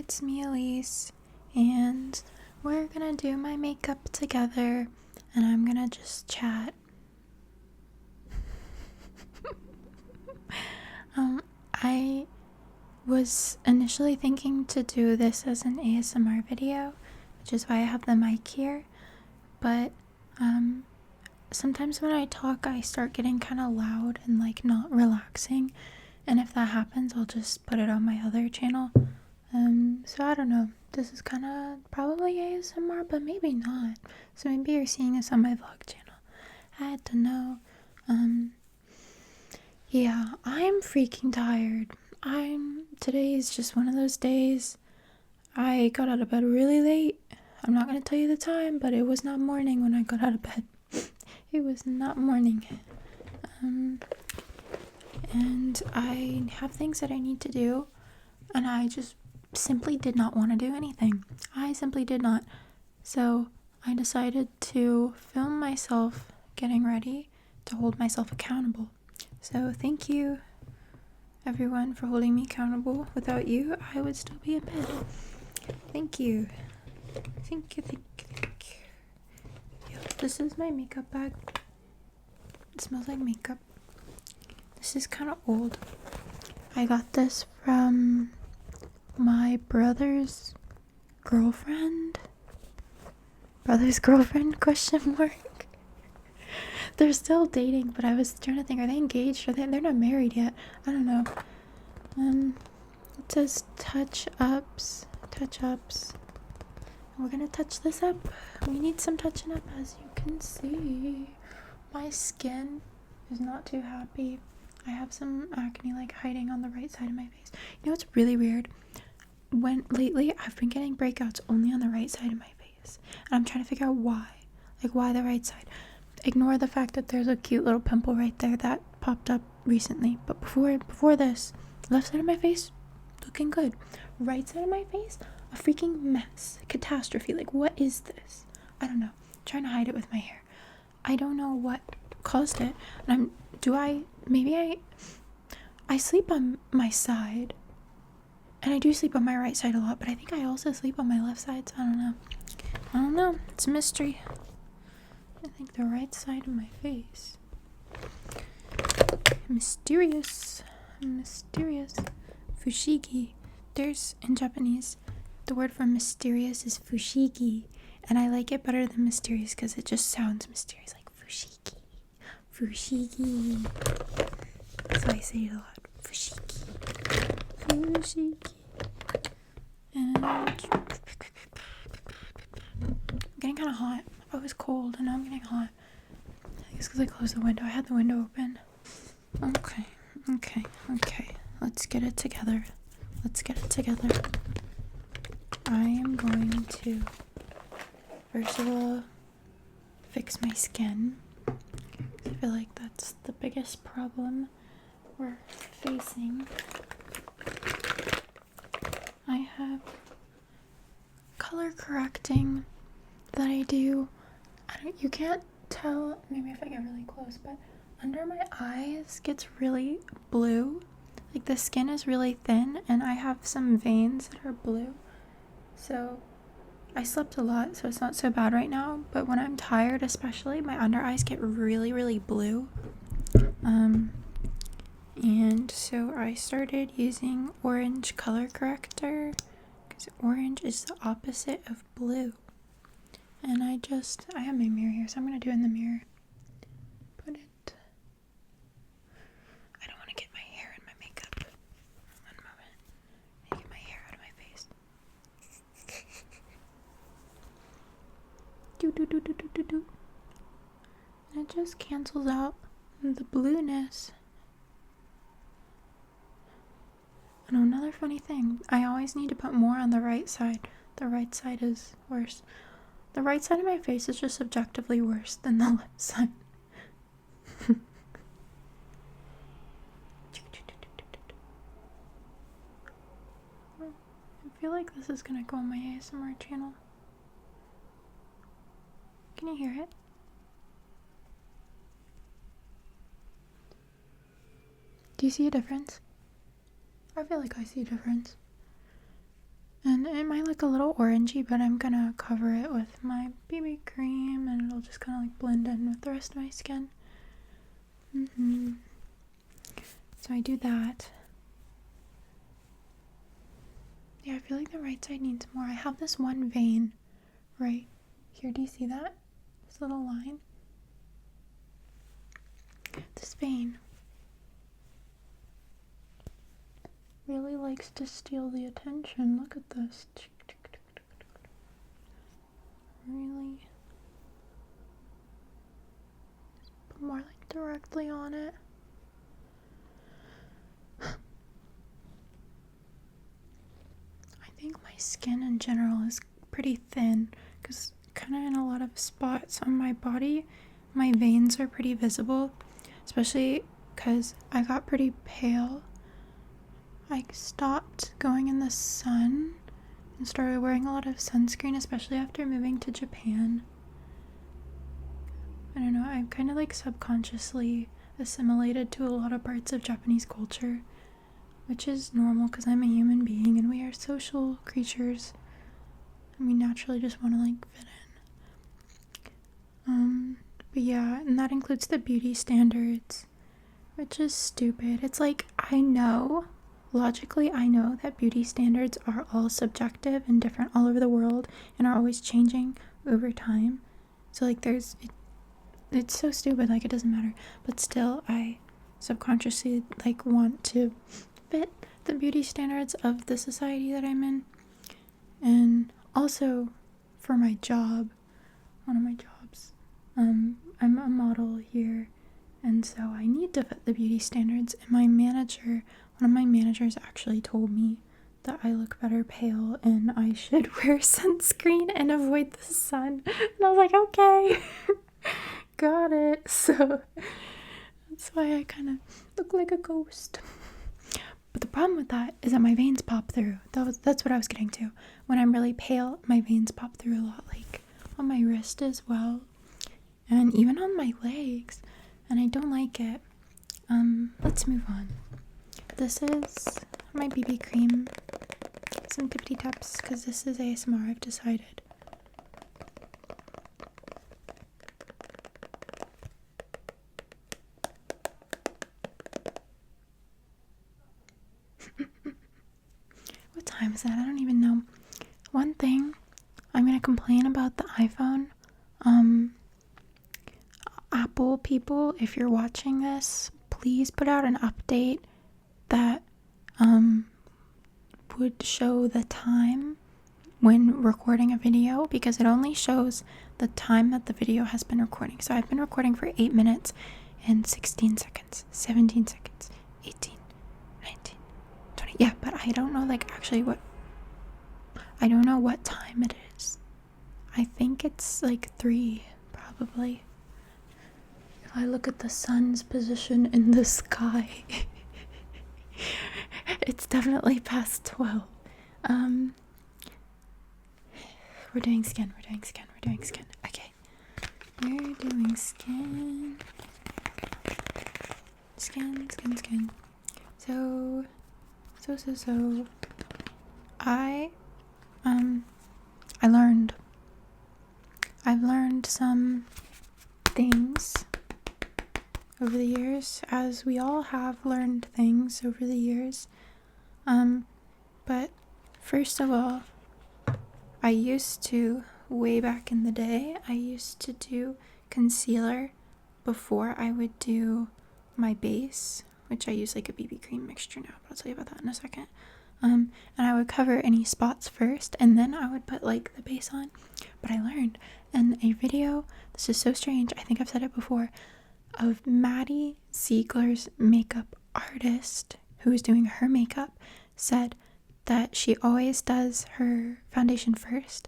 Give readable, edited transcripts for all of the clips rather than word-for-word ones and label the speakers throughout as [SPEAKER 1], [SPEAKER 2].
[SPEAKER 1] it's me, Alise, and we're gonna do my makeup together, and I'm gonna just chat. I was initially thinking to do this as an ASMR video, which is why I have the mic here, but sometimes when I talk I start getting kind of loud and like not relaxing, and if that happens I'll just put it on my other channel. So I don't know, this is kind of probably ASMR, but maybe not, so maybe you're seeing this on my vlog channel. I don't know. Yeah, I'm freaking tired. Today is just one of those days. I got out of bed really late. I'm not gonna tell you the time, but it was not morning when I got out of bed. It was not morning. And I have things that I need to do, and I just simply did not want to do anything. I simply did not. So I decided to film myself getting ready to hold myself accountable. So thank you, everyone, for holding me accountable. Without you, I would still be in bed. Thank you. Thank you, thank you, thank you. Yo, this is my makeup bag. It smells like makeup. This is kind of old. I got this from my brother's girlfriend. Brother's girlfriend, question mark. They're still dating, but I was trying to think, are they engaged? They're not married yet. I don't know. It says touch-ups. We're gonna touch this up. We need some touching up, as you can see. My skin is not too happy. I have some acne like hiding on the right side of my face. You know what's really weird? Lately I've been getting breakouts only on the right side of my face, and I'm trying to figure out why. Like, why the right side? Ignore the fact that there's a cute little pimple right there that popped up recently, but before this, left side of my face looking good, right side of my face a freaking mess, catastrophe. Like, what is this? I don't know. I'm trying to hide it with my hair. I don't know what caused it. And I sleep on my side, and I do sleep on my right side a lot, but I think I also sleep on my left side, so I don't know. It's a mystery. I think the right side of my face. Mysterious. Fushigi. There's, in Japanese, the word for mysterious is fushigi, and I like it better than mysterious because it just sounds mysterious, like fushigi. So I say it a lot. Fushigi. And I'm getting kind of hot. I was cold and now I'm getting hot. I guess because I closed the window. I had the window open. Okay. Let's get it together. I am going to, first of all, fix my skin. I feel like that's the biggest problem we're facing. I have color correcting that I do. You can't tell, maybe if I get really close, but under my eyes gets really blue. Like, the skin is really thin, and I have some veins that are blue. So I slept a lot, so it's not so bad right now, but when I'm tired especially, my under eyes get really, really blue. And so I started using orange color corrector, because orange is the opposite of blue. And I have my mirror here, so I'm gonna do it in the mirror. I don't want to get my hair in my makeup. One moment. I get my hair out of my face. Do. And it just cancels out the blueness. And another funny thing, I always need to put more on the right side. The right side is worse. The right side of my face is just objectively worse than the left side. I feel like this is gonna go on my ASMR channel. Can you hear it? Do you see a difference? I feel like I see a difference. And it might look a little orangey, but I'm gonna cover it with my BB cream and it'll just kind of like blend in with the rest of my skin. So I do that. Yeah, I feel like the right side needs more. I have this one vein right here. Do you see that? This little line? This vein really likes to steal the attention. Look at this. Really? Put more like directly on it. I think my skin in general is pretty thin because kind of in a lot of spots on my body, my veins are pretty visible, especially because I got pretty pale. I stopped going in the sun and started wearing a lot of sunscreen, especially after moving to Japan. I don't know, I've kind of like subconsciously assimilated to a lot of parts of Japanese culture, which is normal because I'm a human being and we are social creatures and we naturally just want to like fit in. But yeah, and that includes the beauty standards, which is stupid. It's like, logically I know that beauty standards are all subjective and different all over the world and are always changing over time. So like it's so stupid, like it doesn't matter. But still, I subconsciously like want to fit the beauty standards of the society that I'm in. And also for my job, one of my jobs, I'm a model here, and so I need to fit the beauty standards. And one of my managers actually told me that I look better pale and I should wear sunscreen and avoid the sun. And I was like, okay, got it. So that's why I kind of look like a ghost. But the problem with that is that my veins pop through. That's what I was getting to. When I'm really pale, my veins pop through a lot, like on my wrist as well, and even on my legs, and I don't like it. Let's move on. This is my BB cream, some tippity taps, because this is ASMR, I've decided. What time is that? I don't even know. One thing I'm gonna complain about the iPhone. Apple people, if you're watching this, please put out an update that would show the time when recording a video, because it only shows the time that the video has been recording. So I've been recording for 8 minutes and 16 seconds, 17 seconds, 18, 19, 20. Yeah, but I don't know I don't know what time it is. I think it's like 3, probably. If I look at the sun's position in the sky, it's definitely past 12. We're doing skin. Okay. We're doing skin. Skin. So. I've learned some things over the years, as we all have learned things over the years. But first of all, way back in the day, I used to do concealer before I would do my base, which I use like a BB cream mixture now, but I'll tell you about that in a second. And I would cover any spots first, and then I would put like the base on. But I learned in a video, this is so strange, I think I've said it before, of Maddie Ziegler's makeup artist who is doing her makeup, said that she always does her foundation first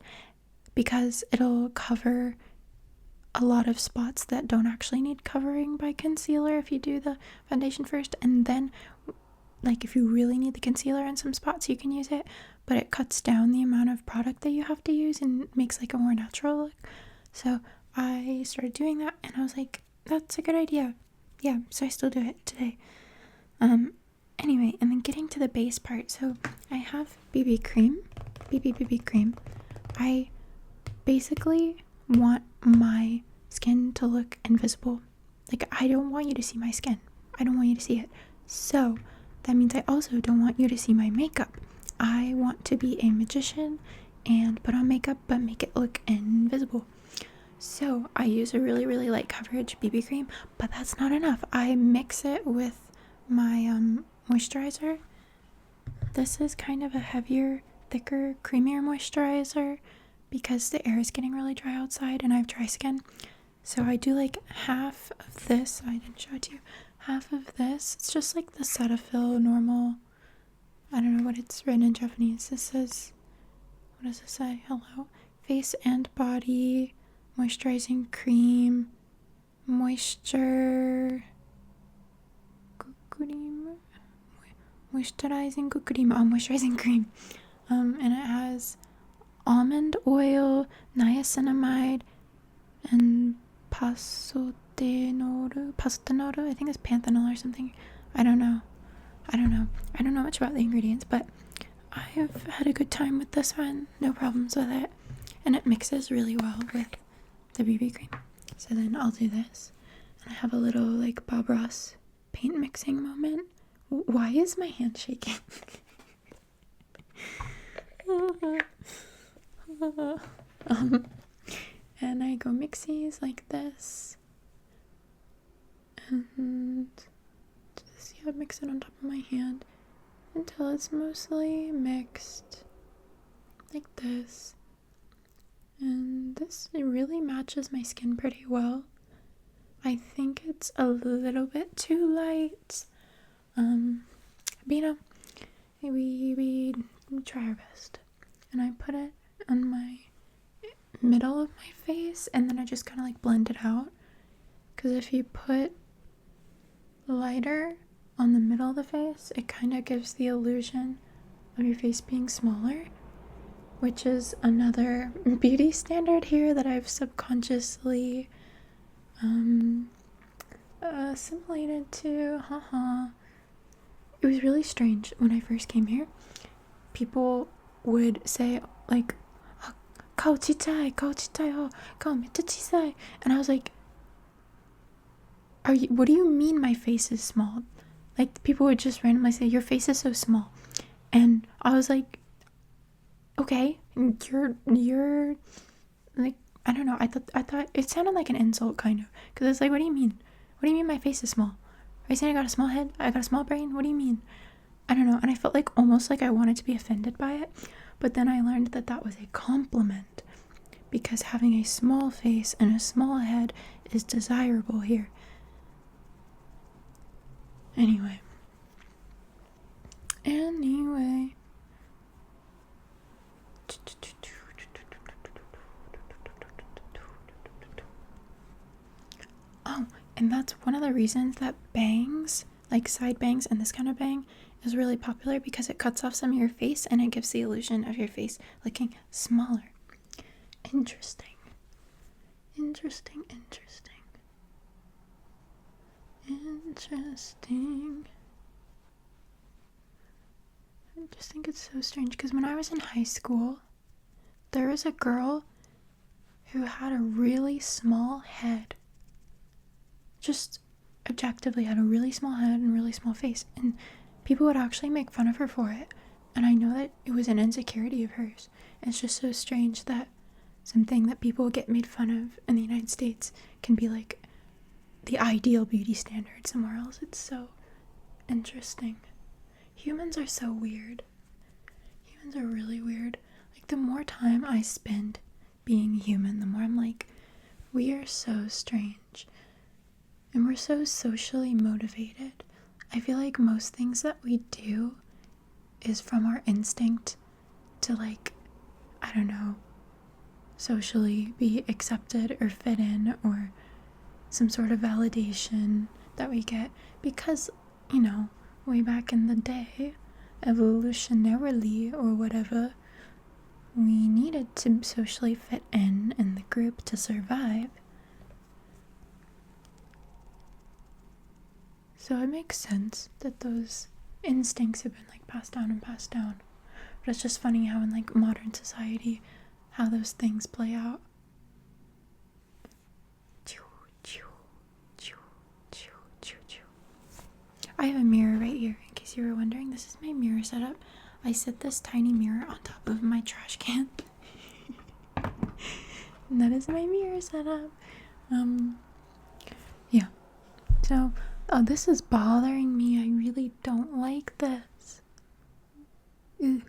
[SPEAKER 1] because it'll cover a lot of spots that don't actually need covering by concealer if you do the foundation first, and then like if you really need the concealer in some spots you can use it, but it cuts down the amount of product that you have to use and makes like a more natural look. So I started doing that and I was like, that's a good idea. Yeah, so I still do it today. Anyway, and then getting to the base part. So I have BB cream BB cream, I basically want my skin to look invisible. Like, I don't want you to see my skin. I don't want you to see it. So that means I also don't want you to see my makeup. I want to be a magician and put on makeup but make it look invisible. So I use a really, really light coverage BB cream, but that's not enough. I mix it with my moisturizer. This is kind of a heavier, thicker, creamier moisturizer because the air is getting really dry outside and I have dry skin. So I do like half of this. I didn't show it to you. Half of this. It's just like the Cetaphil normal. I don't know what it's written in Japanese. This says, what does it say? Hello. Face and body moisturizing cream. Moisturizing cream. And it has almond oil, niacinamide, and pastenoid, I think it's panthenol or something. I don't know much about the ingredients, but I have had a good time with this one. No problems with it, and it mixes really well with the BB cream. So then I'll do this, and I have a little like Bob Ross paint mixing moment. Why is my hand shaking? And I go mixies like this, and just mix it on top of my hand until it's mostly mixed like this. And this really matches my skin pretty well. I think it's a little bit too light, but you know, we try our best. And I put it on my middle of my face, and then I just kind of like blend it out, because if you put lighter on the middle of the face, it kind of gives the illusion of your face being smaller, which is another beauty standard here that I've subconsciously assimilated to. It was really strange when I first came here. People would say like, "Kao chitai, kao chitai, oh, kao metta chisai," and I was like, what do you mean my face is small? Like, people would just randomly say, "Your face is so small," and I was like, okay, you're like, I don't know. I thought it sounded like an insult, kind of, because it's like, what do you mean? What do you mean my face is small? Are you saying I got a small head? I got a small brain? What do you mean? I don't know. And I felt like almost like I wanted to be offended by it, but then I learned that that was a compliment, because having a small face and a small head is desirable here. Anyway. Oh, and that's one of the reasons that bangs, like side bangs and this kind of bang, is really popular, because it cuts off some of your face and it gives the illusion of your face looking smaller. Interesting. I just think it's so strange, because when I was in high school, there was a girl who had a really small head. Just objectively had a really small head and really small face, and people would actually make fun of her for it. And I know that it was an insecurity of hers. It's just so strange that something that people get made fun of in the United States can be like the ideal beauty standard somewhere else. It's so interesting. Humans are so weird. Humans are really weird. Like, the more time I spend being human, the more I'm like, we are so strange. And we're so socially motivated. I feel like most things that we do is from our instinct to, like, I don't know, socially be accepted or fit in, or some sort of validation that we get because, you know, way back in the day, evolutionarily or whatever, we needed to socially fit in the group to survive. So it makes sense that those instincts have been like passed down But it's just funny how in like modern society, how those things play out. I have a mirror right here, in case you were wondering. This is my mirror setup. I set this tiny mirror on top of my trash can. And that is my mirror setup. Yeah. So, oh, this is bothering me. I really don't like this. Ew.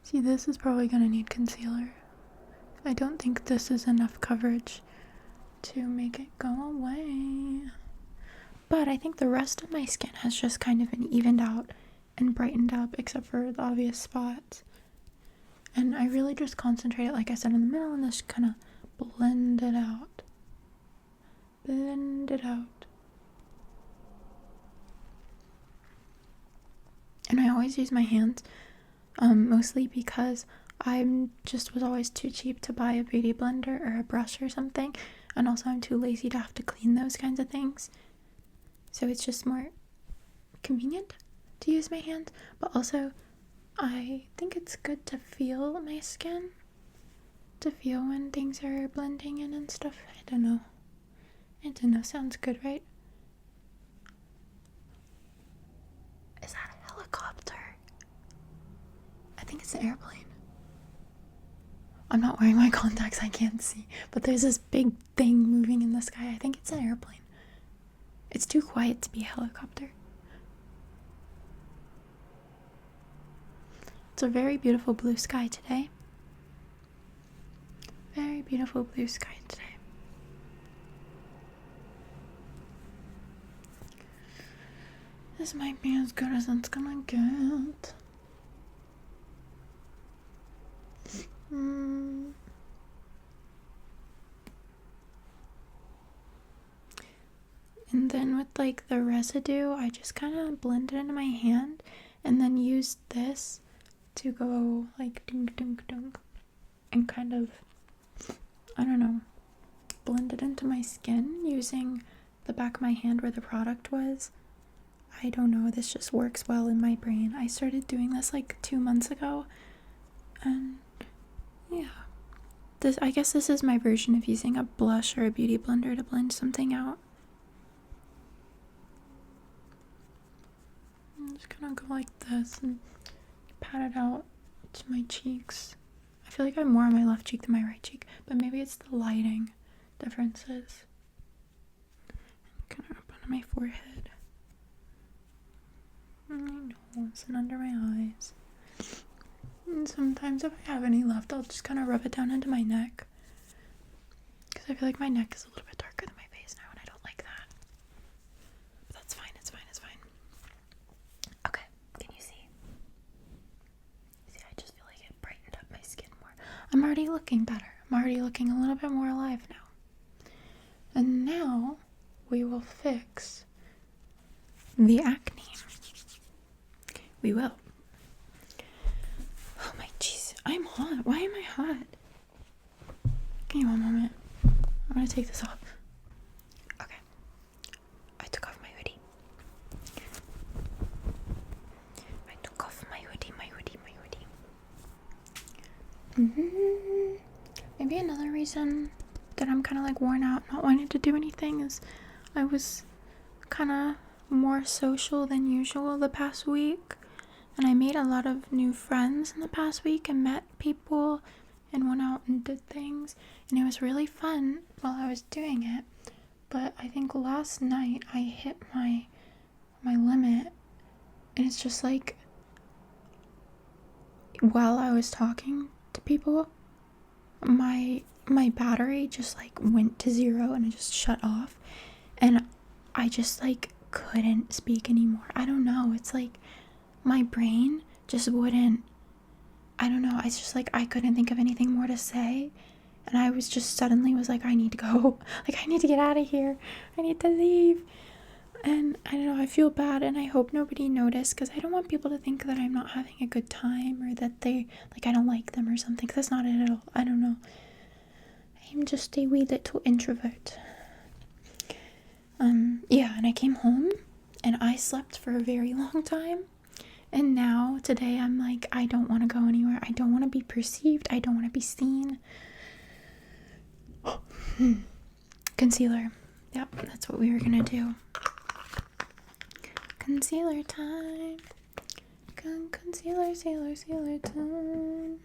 [SPEAKER 1] See, this is probably gonna need concealer. I don't think this is enough coverage to make it go away. But I think the rest of my skin has just kind of been evened out and brightened up, except for the obvious spots. And I really just concentrate, like I said, in the middle, and just kind of blend it out. Blend it out. And I always use my hands, mostly because was always too cheap to buy a beauty blender or a brush or something, and also I'm too lazy to have to clean those kinds of things. So it's just more convenient to use my hands, but also I think it's good to feel my skin, to feel when things are blending in and stuff. I don't know. Sounds good, right? Is that a helicopter? I think it's an airplane. I'm not wearing my contacts, I can't see. But there's this big thing moving in the sky. I think it's an airplane. It's too quiet to be a helicopter. It's a very beautiful blue sky today. Very beautiful blue sky today. This might be as good as it's gonna get. And then with like the residue, I just kind of blend it into my hand and then use this to go like dunk dunk dunk and kind of, I don't know, blend it into my skin using the back of my hand where the product was. I don't know, this just works well in my brain. I started doing this like 2 months ago, and yeah. I guess this is my version of using a blush or a beauty blender to blend something out. I'm just gonna go like this and pat it out to my cheeks. I feel like I'm more on my left cheek than my right cheek, but maybe it's the lighting differences. Kind of up on my forehead, my nose, and under my eyes. And sometimes if I have any left, I'll just kind of rub it down into my neck, because I feel like my neck is a little bit darker than my face now, and I don't like that. But that's fine, it's fine. Okay, can you see? See, I just feel like it brightened up my skin more. I'm already looking better. I'm already looking a little bit more alive now. And now we will fix the acne. We will. Oh my jeez, I'm hot. Why am I hot? Give me one moment. I'm gonna take this off. Okay. I took off my hoodie. Maybe another reason that I'm kind of like worn out, not wanting to do anything, is I was kind of more social than usual the past week. And I made a lot of new friends in the past week and met people and went out and did things. And it was really fun while I was doing it. But I think last night I hit my limit. And it's just like, while I was talking to people, my battery just like went to 0 and it just shut off. And I just like couldn't speak anymore. I don't know. It's like my brain just wouldn't, I don't know, it's just like I couldn't think of anything more to say, and I was just suddenly was like, I need to go, like I need to get out of here, I need to leave. And I don't know, I feel bad, and I hope nobody noticed, because I don't want people to think that I'm not having a good time, or that they, like, I don't like them or something, because that's not it at all. I don't know, I'm just a wee little introvert. Yeah, and I came home and I slept for a very long time, And now, today, I'm like, I don't want to go anywhere. I don't want to be perceived. I don't want to be seen. Concealer. Yep, that's what we were gonna do. Concealer time. Concealer time.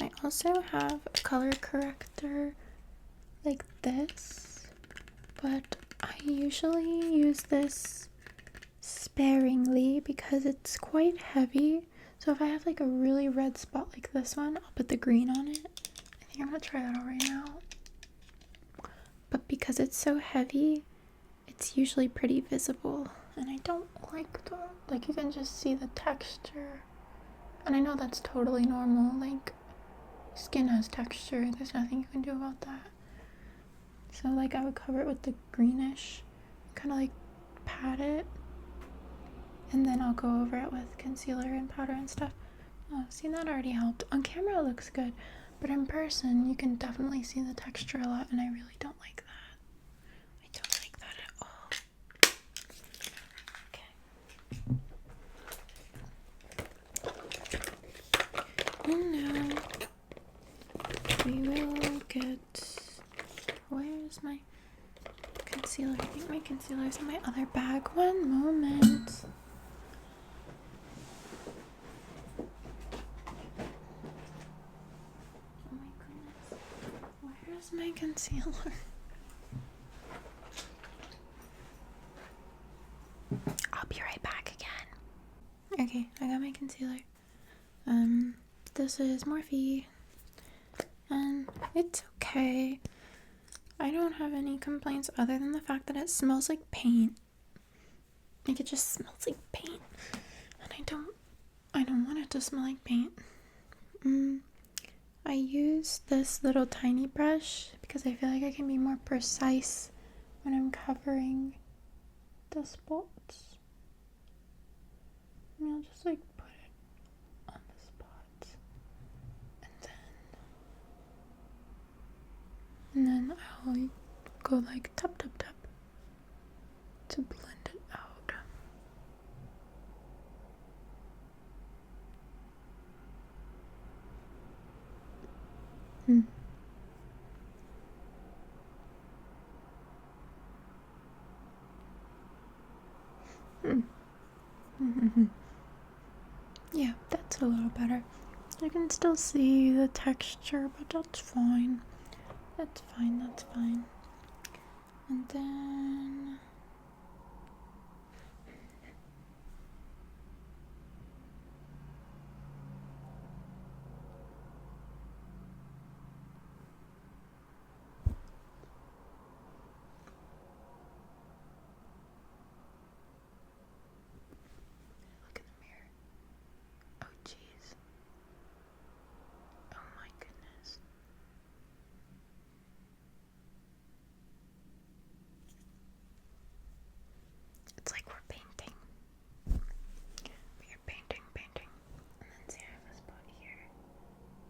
[SPEAKER 1] I also have a color corrector like this, but I usually use this sparingly because it's quite heavy. So if I have like a really red spot like this one, I'll put the green on it. I think I'm gonna try that out right now. But because it's so heavy, it's usually pretty visible, and I don't like that. Like, you can just see the texture, and I know that's totally normal. Like, skin has texture. There's nothing you can do about that. So like, I would cover it with the greenish, kind of like pat it, and then I'll go over it with concealer and powder and stuff. Oh, see, that already helped. On camera it looks good, but in person you can definitely see the texture a lot, and I really don't like that. I don't like that at all. Okay. And now we will get, where's my concealer? I think my concealer's in my other bag. One moment. Oh my goodness. Where's my concealer? I'll be right back again. Okay, I got my concealer. This is Morphe. And it's okay. I don't have any complaints other than the fact that it smells like paint. Like, it just smells like paint. And I don't want it to smell like paint. I use this little tiny brush because I feel like I can be more precise when I'm covering the spots. And I'll just like put it on the spots. And then I'll go like tap tap tap to blend it out. Yeah, that's a little better. I can still see the texture, but that's fine. That's fine. And then look in the mirror. Oh jeez. Oh my goodness. It's like we're painting. We're painting. And then see, I have a spot here.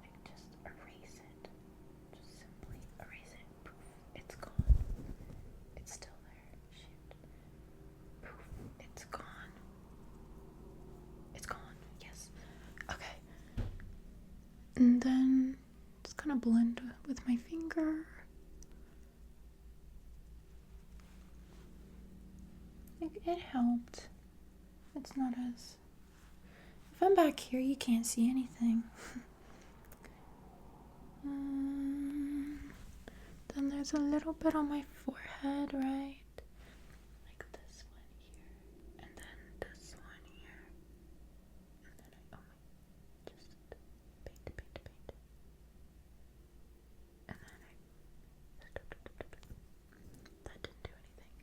[SPEAKER 1] Like, just erase it. Just simply erase it. Poof. It's gone. It's still there. Shit. Poof. It's gone. It's gone. Yes. Okay. And then just kind of blend with my finger. It helped. It's not as... If I'm back here, you can't see anything. Then there's a little bit on my forehead, right? Like this one here. And then this one here. And then just paint. And then that didn't do anything.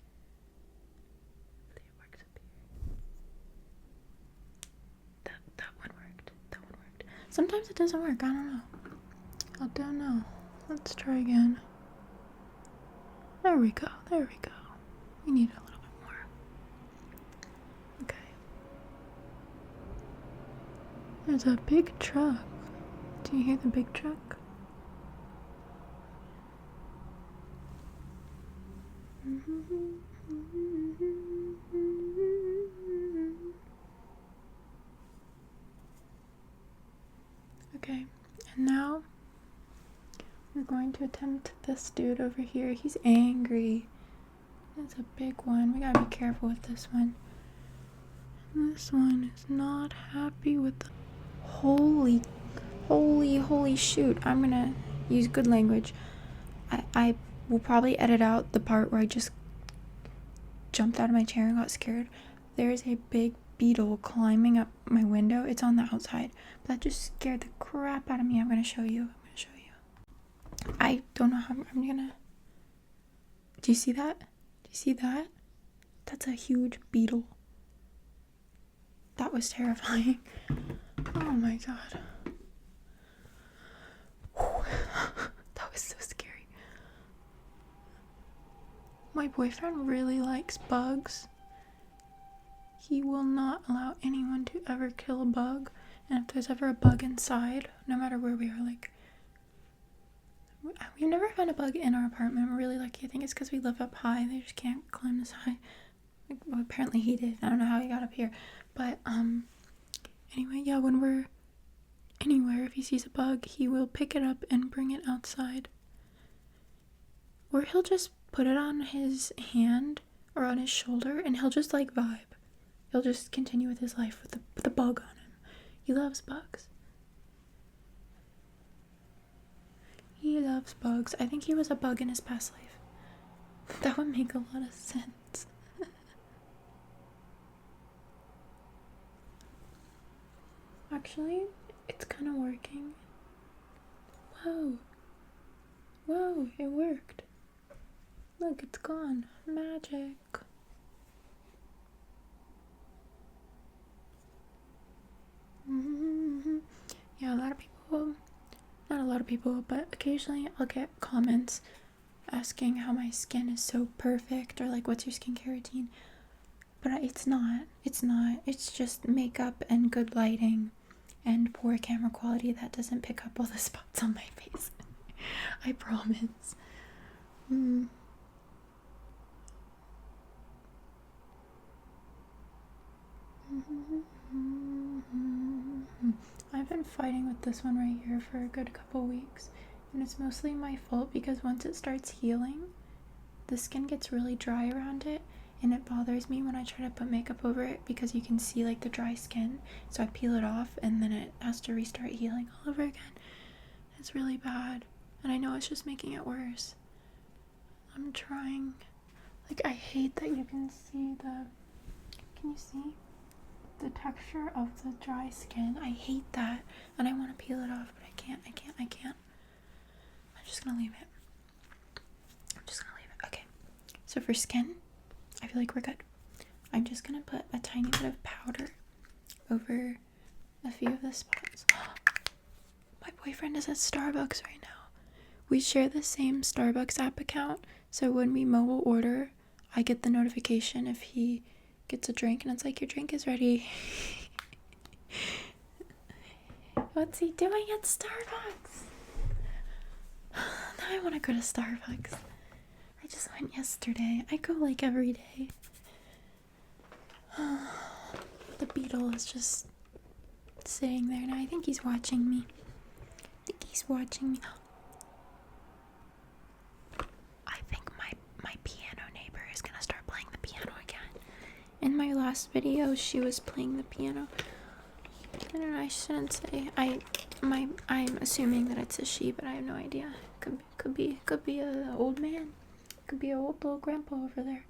[SPEAKER 1] Hopefully it works up here. That one worked. Sometimes it doesn't work. I don't know. Let's try again. There we go. We need a little bit more. Okay. There's a big truck. Do you hear the big truck? Okay, and now we're going to attempt this dude over here. He's angry. It's a big one. We gotta be careful with this one. This one is not happy with the holy shoot. I'm gonna use good language. I will probably edit out the part where I just jumped out of my chair and got scared. There's a big beetle climbing up my window. It's on the outside, but that just scared the crap out of me. I'm gonna show you. I don't know how I'm gonna. Do you see that? That's a huge beetle. That was terrifying. Oh my god. That was so scary. My boyfriend really likes bugs. He will not allow anyone to ever kill a bug. And if there's ever a bug inside, no matter where we are, like, we've never found a bug in our apartment. We're really lucky. I think it's because we live up high. They just can't climb this high. Well, apparently he did. I don't know how he got up here. But, anyway, yeah, when we're anywhere, if he sees a bug, he will pick it up and bring it outside. Or he'll just put it on his hand or on his shoulder and he'll just, like, vibe. He'll just continue with his life with the bug on him. He loves bugs. He loves bugs. I think he was a bug in his past life. That would make a lot of sense. Actually, it's kind of working. Whoa, it worked. Look, it's gone. Magic. Yeah, not a lot of people, but occasionally I'll get comments asking how my skin is so perfect, or like, what's your skincare routine? But it's not. It's just makeup and good lighting and poor camera quality that doesn't pick up all the spots on my face. I promise. I've been fighting with this one right here for a good couple weeks, and it's mostly my fault because once it starts healing, the skin gets really dry around it, and it bothers me when I try to put makeup over it because you can see like the dry skin, so I peel it off and then it has to restart healing all over again. It's really bad, and I know it's just making it worse. I'm trying. Like, I hate that you can see can you see the texture of the dry skin? I hate that, and I want to peel it off, but I can't. I'm just gonna leave it. Okay, so for skin, I feel like we're good. I'm just gonna put a tiny bit of powder over a few of the spots. My boyfriend is at Starbucks right now. We share the same Starbucks app account, so when we mobile order, I get the notification if he gets a drink, and it's like, your drink is ready. What's he doing at Starbucks? Now I want to go to Starbucks. I just went yesterday. I go like every day. The Beetle is just sitting there now. I think he's watching me. I think my piano neighbor is gonna start playing the piano again. In my last video, she was playing the piano. I don't know, I shouldn't say. I'm assuming that it's a she, but I have no idea. Could be an old man. Could be an old little grandpa over there.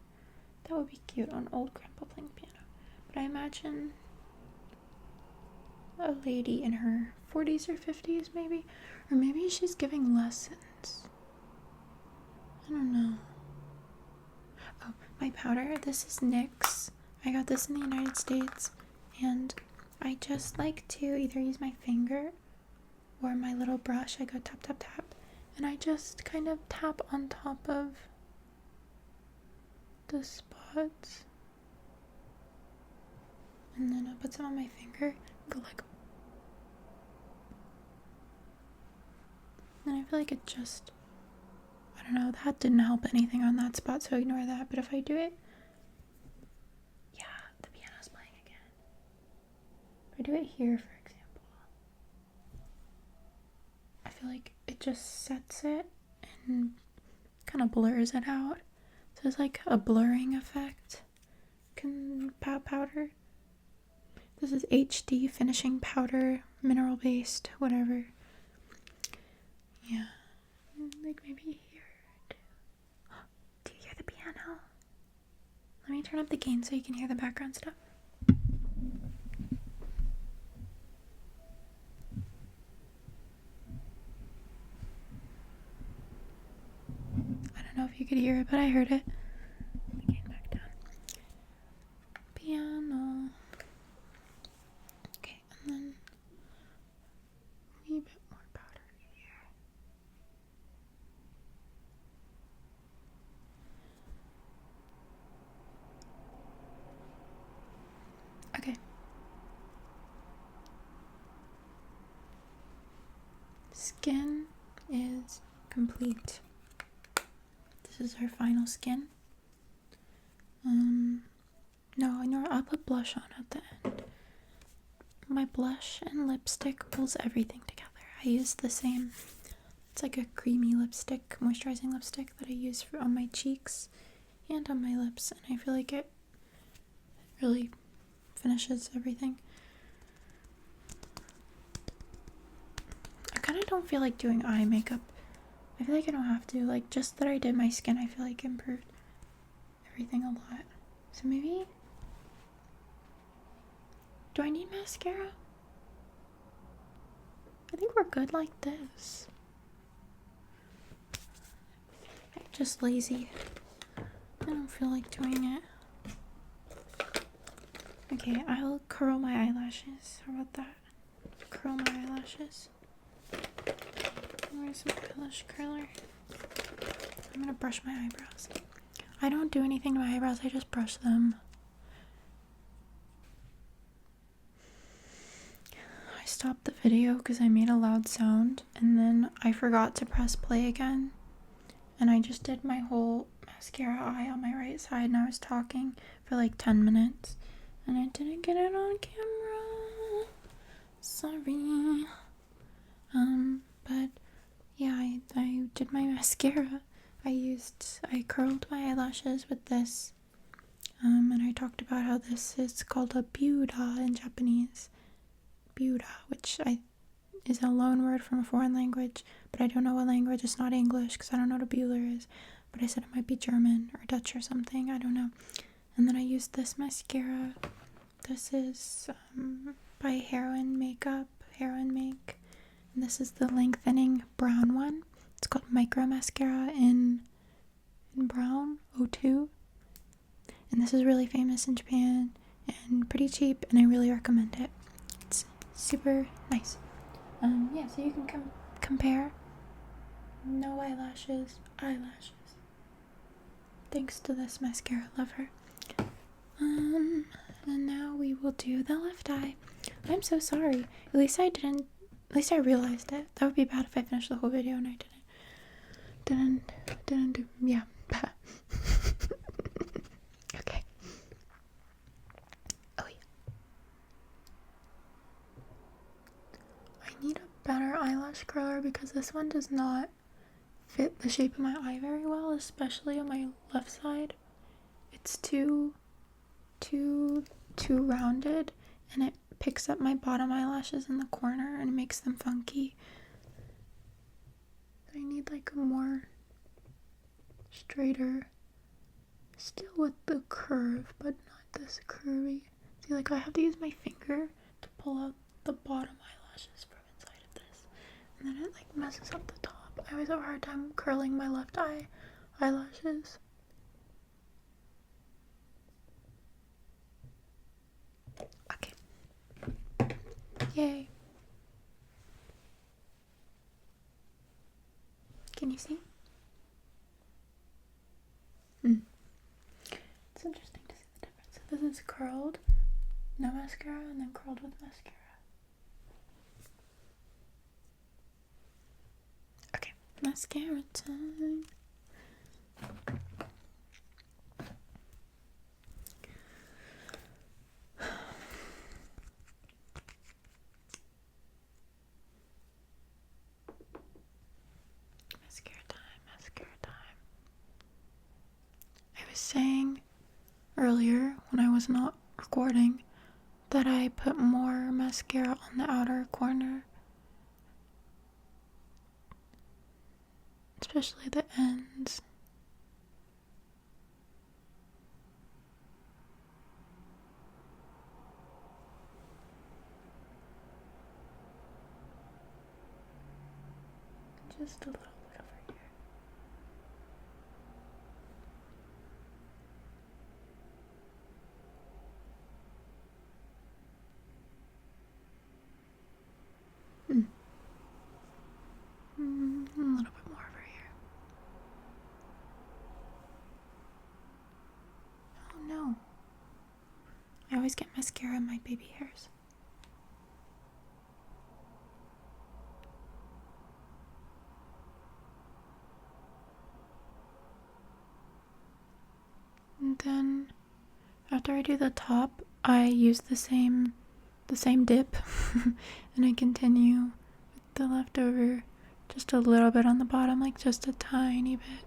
[SPEAKER 1] That would be cute, an old grandpa playing piano. But I imagine a lady in her 40s or 50s, maybe, or maybe she's giving lessons. I don't know. Oh, my powder. This is NYX. I got this in the United States, and I just like to either use my finger or my little brush. I go tap, tap, tap, and I just kind of tap on top of the spots, and then I put some on my finger, go like, and I feel like it just, I I don't know, that didn't help anything on that spot, so ignore that. But if I do it, yeah, the piano's playing again. If I do it here, for example, I feel like it just sets it and kind of blurs it out. So there's like a blurring effect. Powder. This is HD finishing powder, mineral based, whatever. Yeah, like maybe here too. Do you hear the piano? Let me turn up the gain so you can hear the background stuff. I don't know if you could hear it, but I heard it. The gain back down. Piano. Okay, and then a wee bit more powder here. Okay. Skin is complete. This is our final skin. No, I'll put blush on at the end. My blush and lipstick pulls everything together. I use the same, it's like a creamy lipstick, moisturizing lipstick that I use on my cheeks and on my lips, and I feel like it really finishes everything. I kind of don't feel like doing eye makeup. I feel like I don't have to. Like, just that I did my skin, I feel like improved everything a lot. So maybe, do I need mascara? I think we're good like this. I'm just lazy. I don't feel like doing it. Okay, I'll curl my eyelashes. How about that? Curl my eyelashes. Where's my eyelash curler? I'm gonna brush my eyebrows. I don't do anything to my eyebrows, I just brush them. I stopped the video because I made a loud sound, and then I forgot to press play again. And I just did my whole mascara eye on my right side, and I was talking for like 10 minutes. And I didn't get it on camera. Sorry. But yeah, I did my mascara. I curled my eyelashes with this. And I talked about how this is called a Beetle in Japanese. Beetle, which is a loan word from a foreign language, but I don't know what language. It's not English because I don't know what a Beetle is. But I said it might be German or Dutch or something. I don't know. And then I used this mascara. This is by Heroin Make. And this is the lengthening brown one. It's called Micro Mascara in brown 02. And this is really famous in Japan and pretty cheap, and I really recommend it. It's super nice. Yeah, so you can compare. No eyelashes, eyelashes. Thanks to this mascara, love her. And now we will do the left eye. I'm so sorry. At least I realized it. That would be bad if I finished the whole video and I didn't do, yeah. Okay. Oh yeah. I need a better eyelash curler because this one does not fit the shape of my eye very well, especially on my left side. It's too rounded, and it picks up my bottom eyelashes in the corner and makes them funky. I need like a more straighter, still with the curve, but not this curvy. See, like I have to use my finger to pull out the bottom eyelashes from inside of this, and then it like messes up the top. I always have a hard time curling my left eye eyelashes. Okay. Yay. Can you see? It's interesting to see the difference. So this is curled, no mascara, and then curled with mascara. Okay, mascara time. was saying earlier when I was not recording that I put more mascara on the outer corner, especially the ends. Just a little bit over here. A little bit more over here. Oh no. I always get mascara in my baby hairs. And then after I do the top, I use the same dip and I continue with the leftover just a little bit on the bottom, like just a tiny bit.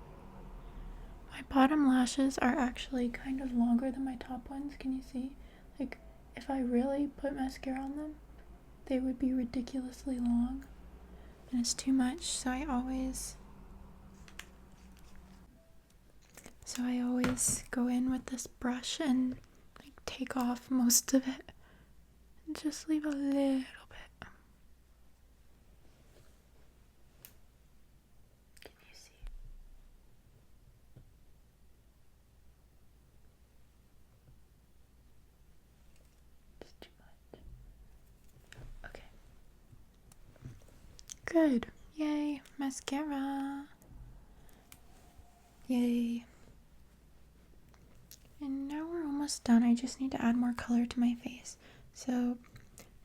[SPEAKER 1] My bottom lashes are actually kind of longer than my top ones. Can you see? Like, if I really put mascara on them, they would be ridiculously long. And it's too much, so I always go in with this brush and like take off most of it and just leave a little bit. Can you see? It's too much. Okay. Good. Yay, mascara. Yay. And now we're almost done. I just need to add more color to my face. So,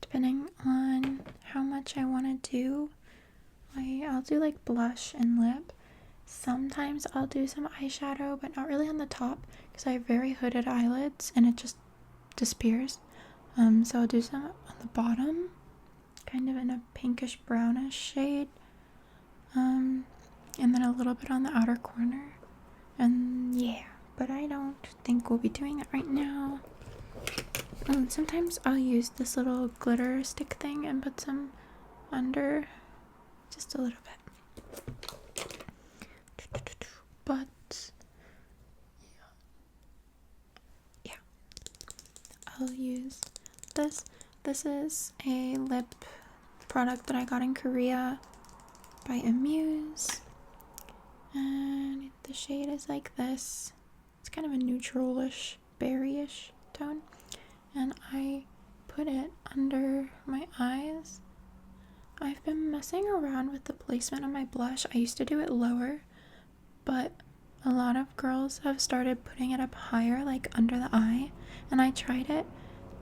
[SPEAKER 1] depending on how much I want to do, I'll do like blush and lip. Sometimes I'll do some eyeshadow, but not really on the top because I have very hooded eyelids and it just disappears. So I'll do some on the bottom, kind of in a pinkish brownish shade. And then a little bit on the outer corner. And yeah. But I don't think we'll be doing that right now. Sometimes I'll use this little glitter stick thing and put some under, just a little bit. But yeah, I'll use this. This is a lip product that I got in Korea by Amuse, and the shade is like this. It's kind of a neutral-ish, berry-ish tone. And I put it under my eyes. I've been messing around with the placement of my blush. I used to do it lower, but a lot of girls have started putting it up higher, like under the eye. And I tried it,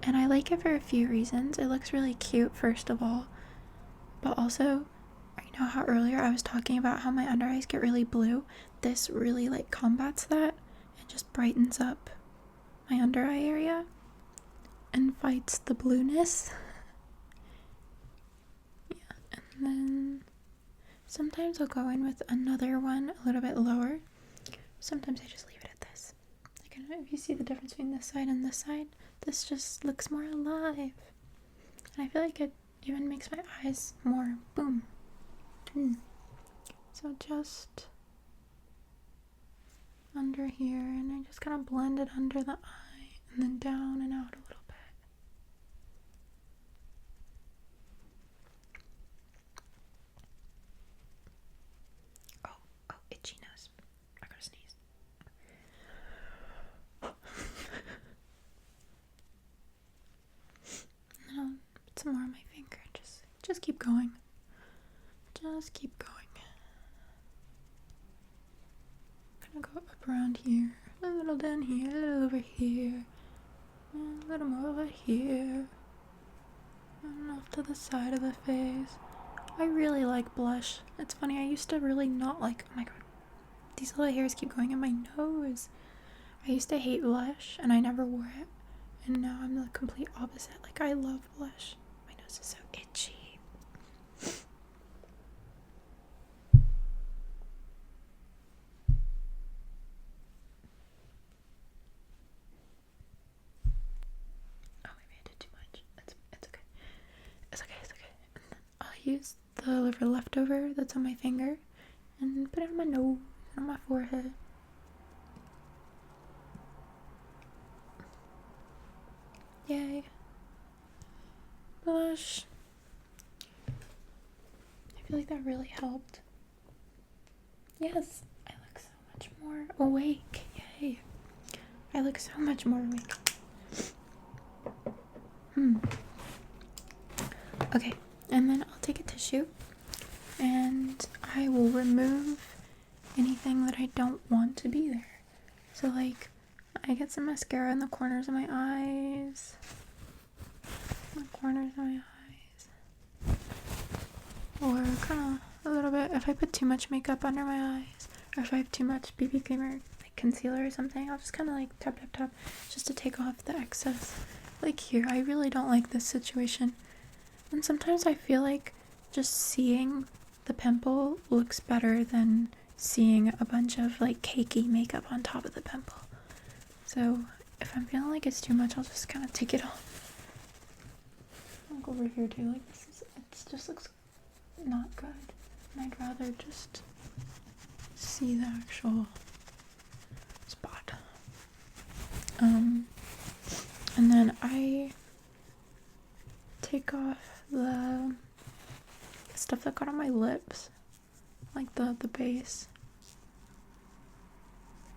[SPEAKER 1] and I like it for a few reasons. It looks really cute, first of all. But also, you know how earlier I was talking about how my under eyes get really blue? This really like combats that. Just brightens up my under eye area and fights the blueness. Yeah, and then sometimes I'll go in with another one a little bit lower. Sometimes I just leave it at this. Like, I don't know if you see the difference between this side and this side. This just looks more alive. And I feel like it even makes my eyes more boom. So just under here, and I just kind of blend it under the eye and then down and out a little bit. Oh, itchy nose. I gotta sneeze. And then I'll put some more on my finger. Just keep going. Just keep going. I'm gonna go up around here, a little down here, a little over here, and a little more over here, and off to the side of the face. I really like blush. It's funny, I used to really not like, oh my god, these little hairs keep going in my nose. I used to hate blush, and I never wore it, and now I'm the complete opposite. Like, I love blush. My nose is so itchy. use the liver leftover that's on my finger and put it on my nose and on my forehead. Yay. Blush. I feel like that really helped. Yes, I look so much more awake. Yay. I look so much more awake. Okay, and then I'll take a tissue and I will remove anything that I don't want to be there. So like, I get some mascara in the corners of my eyes. Or kind of a little bit, if I put too much makeup under my eyes, or if I have too much BB cream or like concealer or something, I'll just kind of like tap just to take off the excess. Like here, I really don't like this situation. And sometimes I feel like just seeing the pimple looks better than seeing a bunch of like cakey makeup on top of the pimple. So if I'm feeling like it's too much, I'll just kind of take it off. I'll go over here too. Like it just looks not good. And I'd rather just see the actual spot. And then I take off the stuff that got on my lips, like the base.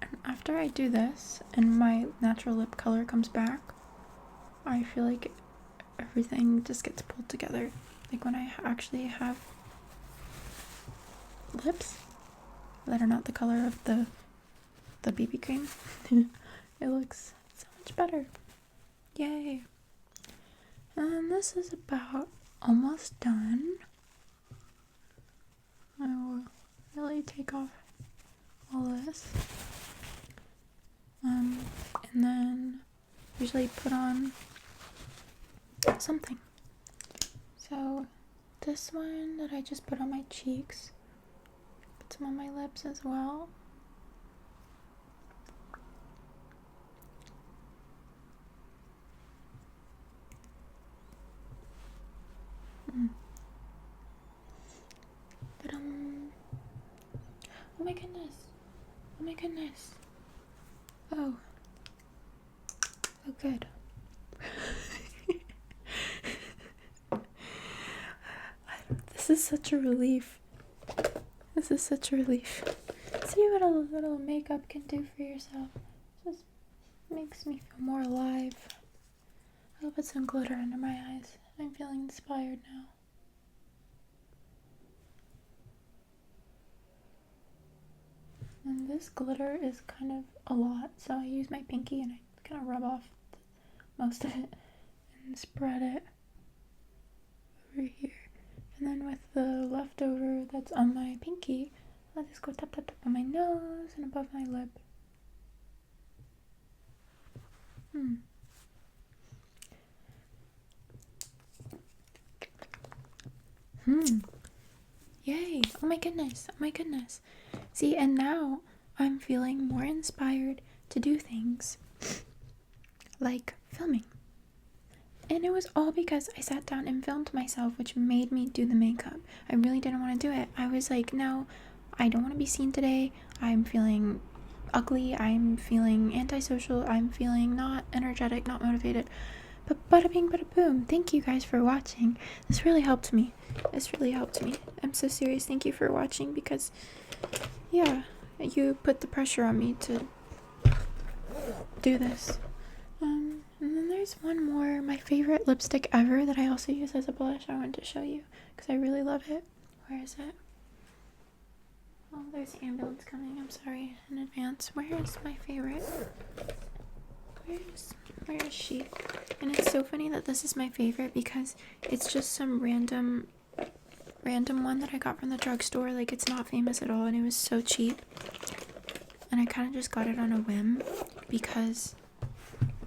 [SPEAKER 1] And after I do this and my natural lip color comes back, I feel like everything just gets pulled together. Like when I actually have lips that are not the color of the BB cream, it looks so much better. Yay. And this is about almost done. I will really take off all this. And then usually put on something. So this one that I just put on my cheeks, put some on my lips as well. Oh my goodness. Oh my goodness. Oh. Oh good. This is such a relief. This is such a relief. See what a little makeup can do for yourself. Just makes me feel more alive. I'll put some glitter under my eyes. I'm feeling inspired now. And this glitter is kind of a lot, so I use my pinky and I kind of rub off most of it and spread it over here. And then with the leftover that's on my pinky, I'll just go tap on my nose and above my lip. Yay! Oh my goodness! Oh my goodness! See, and now I'm feeling more inspired to do things like filming. And it was all because I sat down and filmed myself, which made me do the makeup. I really didn't want to do it. I was like, no, I don't want to be seen today. I'm feeling ugly. I'm feeling antisocial. I'm feeling not energetic, not motivated. But bada bing, bada boom. Thank you guys for watching. This really helped me. I'm so serious. Thank you for watching because, yeah, you put the pressure on me to do this. And then there's one more, my favorite lipstick ever that I also use as a blush. I wanted to show you because I really love it. Where is it? Oh, there's the ambulance coming. I'm sorry in advance. Where is my favorite? Where is she? And it's so funny that this is my favorite because it's just some random one that I got from the drugstore. Like, it's not famous at all and it was so cheap. And I kind of just got it on a whim because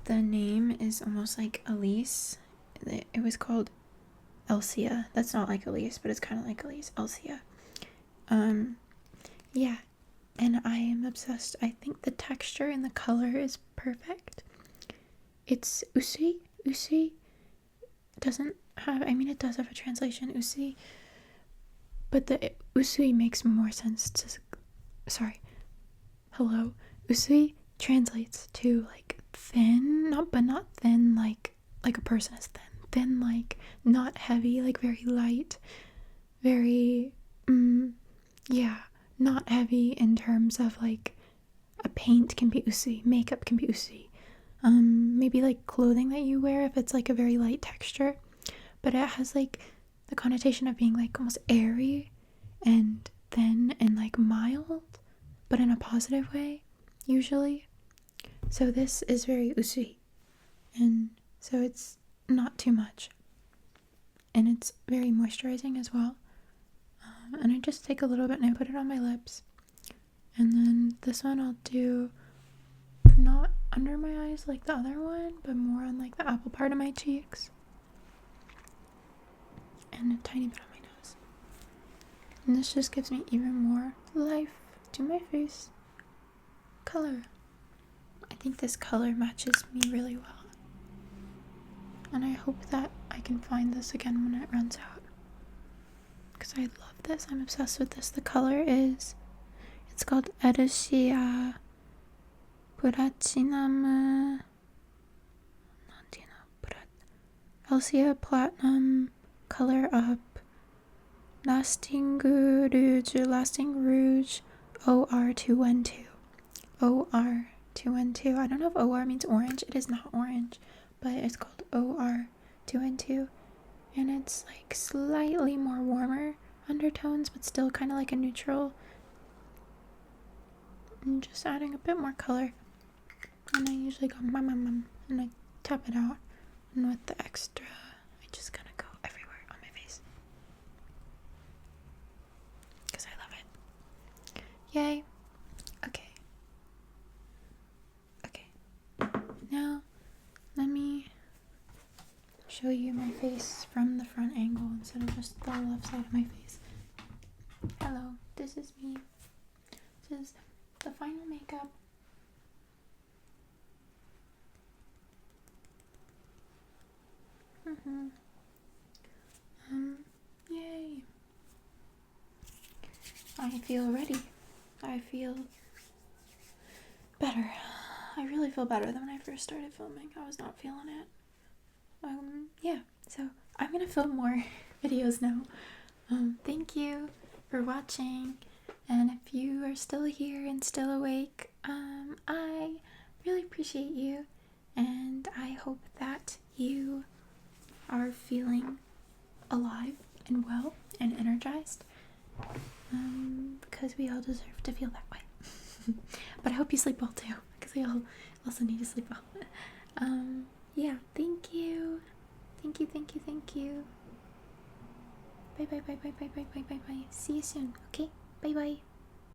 [SPEAKER 1] the name is almost like Alise. It was called Alise. That's not like Alise, but it's kind of like Alise. Alise. Yeah. And I am obsessed. I think the texture and the color is perfect. It's Usi. Usi doesn't have, I mean, it does have a translation. Usi. but the usui makes more sense to, sorry, hello, usui translates to like thin, but not thin like a person is thin like not heavy, like very light, very yeah, not heavy in terms of like a paint can be usui, makeup can be usui, maybe like clothing that you wear if it's like a very light texture, but it has like the connotation of being like almost airy and thin and like mild, but in a positive way usually. So this is very usui, and so it's not too much, and it's very moisturizing as well. And I just take a little bit and I put it on my lips, and then this one I'll do not under my eyes like the other one, but more on like the apple part of my cheeks, and a tiny bit on my nose. And this just gives me even more life to my face. Color. I think this color matches me really well, and I hope that I can find this again when it runs out, because I love this. I'm obsessed with this. The color is, it's called Alise Platinum, Alise Platinum Color Up Lasting Rouge OR212. OR212. I don't know if OR means orange. It is not orange, but it's called OR212, and it's like slightly more warmer undertones, but still kind of like a neutral, and just adding a bit more color. And I usually go and I tap it out, and with the extra I just kind of go everywhere on my face because I love it. Yay. Okay, now let me show you my face from the front angle instead of just the left side of my face. Hello, this is me. This is the final makeup. Yay. I feel ready. I feel better. I really feel better than when I first started filming. I was not feeling it. Yeah, so I'm gonna film more videos now. Thank you for watching, and if you are still here and still awake, I really appreciate you, and I hope that you are feeling alive and well and energized, because we all deserve to feel that way. But I hope you sleep well too, because we all also need to sleep well. Yeah, thank you. Thank you. Bye. See you soon, okay? Bye.